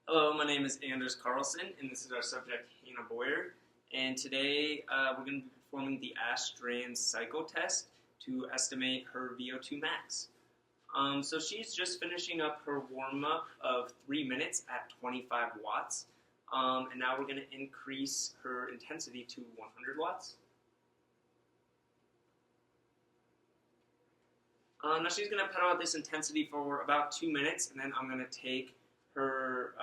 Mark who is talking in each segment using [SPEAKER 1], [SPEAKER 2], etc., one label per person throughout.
[SPEAKER 1] Hello, my name is Anders Carlson, and this is our subject, Hannah Boyer. And today we're going to be performing the Astrand cycletest to estimate her VO2 max. So she's just finishing up her warm-up of 3 minutes at 25 watts. And now we're going to increase her intensity to 100 watts. Now she's going to pedal at this intensity for about 2 minutes, and then I'm going to take her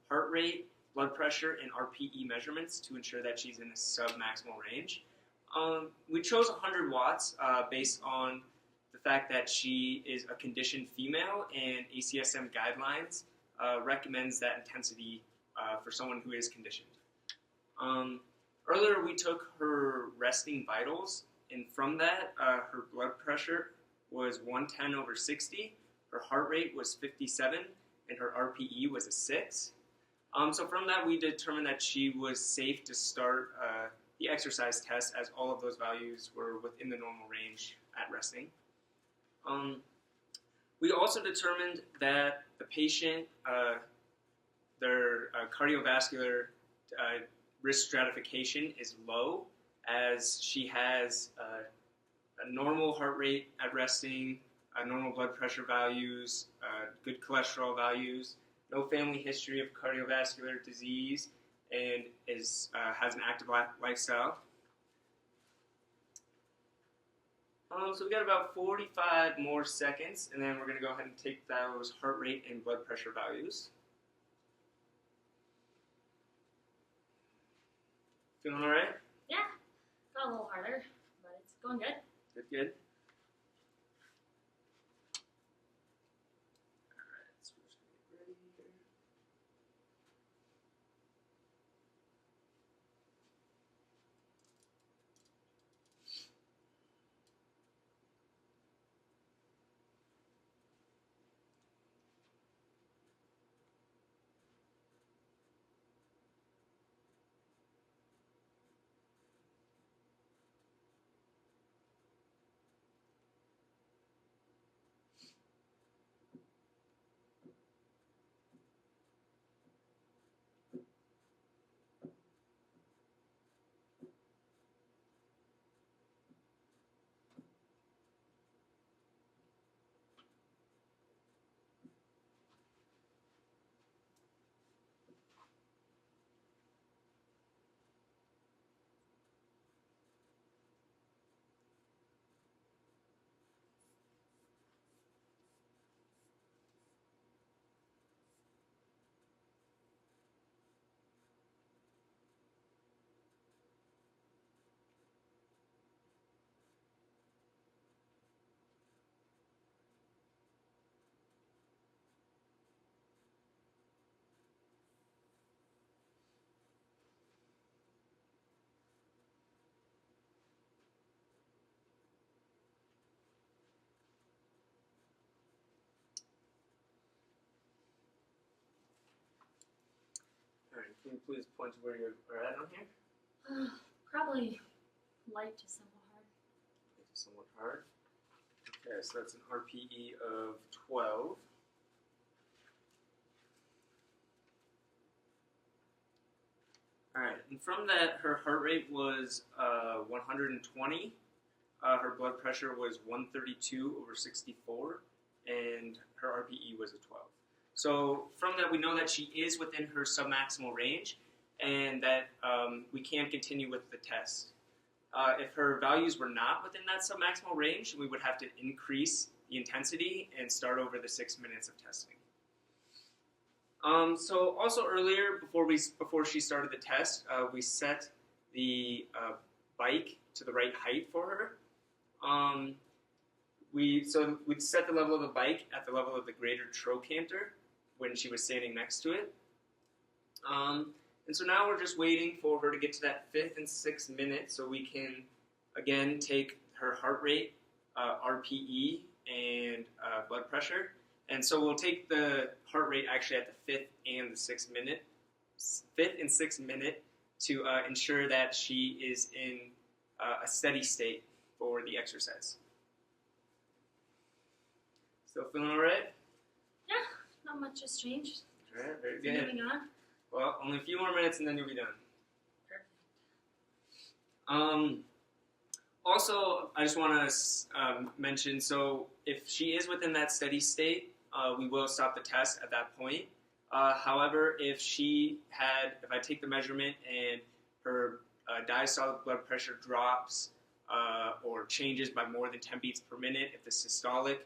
[SPEAKER 1] heart rate, blood pressure, and RPE measurements to ensure that she's in a sub-maximal range. We chose 100 watts based on the fact that she is a conditioned female, and ACSM guidelines recommends that intensity for someone who is conditioned. Earlier we took her resting vitals, and from that her blood pressure was 110/60, her heart rate was 57, and her RPE was a 6. So from that, we determined that she was safe to start the exercise test, as all of those values were within the normal range at resting. We also determined that the patient, their cardiovascular risk stratification is low, as she has a normal heart rate at resting, normal blood pressure values, good cholesterol values, no family history of cardiovascular disease, and has an active lifestyle. So we got about 45 more seconds, and then we're going to go ahead and take those heart rate and blood pressure values. Feeling all right?
[SPEAKER 2] Yeah, got a little harder, but it's going good.
[SPEAKER 1] Good, good. Alright, can you please point to where you are at on here?
[SPEAKER 2] Probably light to somewhat hard.
[SPEAKER 1] Light to somewhat hard. Okay, so that's an RPE of 12. Alright, and from that, her heart rate was 120. Her blood pressure was 132/64, and her RPE was a 12. So from that, we know that she is within her submaximal range, and that we can continue with the test. If her values were not within that submaximal range, we would have to increase the intensity and start over the 6 minutes of testing. So also earlier, before she started the test, we set the bike to the right height for her. We'd set the level of the bike at the level of the greater trochanter when she was standing next to it. And so now we're just waiting for her to get to that 5th and 6th minute so we can, again, take her heart rate, RPE, and blood pressure. And so we'll take the heart rate actually at the 5th and 6th minute to ensure that she is in a steady state for the exercise. Still feeling all right?
[SPEAKER 2] Yeah, not much has changed.
[SPEAKER 1] All right, very
[SPEAKER 2] So
[SPEAKER 1] good.
[SPEAKER 2] moving on.
[SPEAKER 1] Well, only a few more minutes and then you'll be done.
[SPEAKER 2] Perfect.
[SPEAKER 1] Also, I just want to mention, so if she is within that steady state, we will stop the test at that point. However, if I take the measurement and her diastolic blood pressure drops or changes by more than 10 beats per minute, if the systolic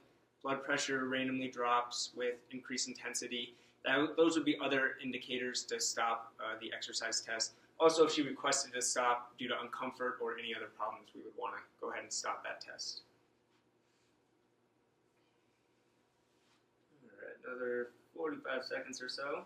[SPEAKER 1] blood pressure randomly drops with increased intensity, those would be other indicators to stop the exercise test. Also, if she requested to stop due to uncomfort or any other problems, we would want to go ahead and stop that test. All right, another 45 seconds or so.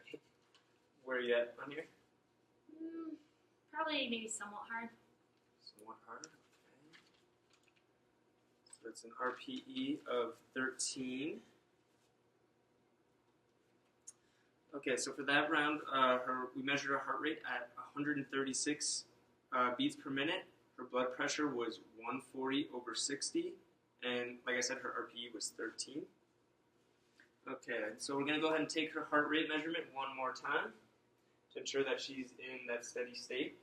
[SPEAKER 1] Okay, where are you at on here?
[SPEAKER 2] Probably maybe somewhat hard.
[SPEAKER 1] Somewhat hard, okay. So it's an RPE of 13. Okay, so for that round, we measured her heart rate at 136 beats per minute. Her blood pressure was 140/60, and like I said, her RPE was 13. Okay, so we're going to go ahead and take her heart rate measurement one more time to ensure that she's in that steady state.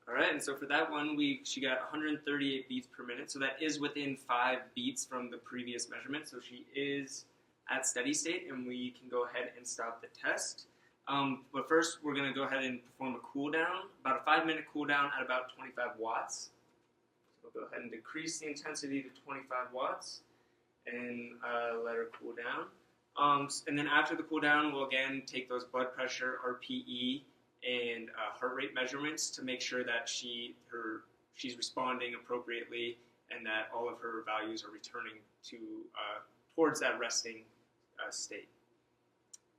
[SPEAKER 1] Alright, and so for that one, she got 138 beats per minute, so that is within 5 beats from the previous measurement, so she is at steady state, and we can go ahead and stop the test. But first, we're going to go ahead and perform a cool down, about a 5-minute cool down at about 25 watts. So we'll go ahead and decrease the intensity to 25 watts, and let her cool down. And then after the cool down, we'll again take those blood pressure, RPE, and heart rate measurements to make sure that she's responding appropriately and that all of her values are returning to towards that resting state.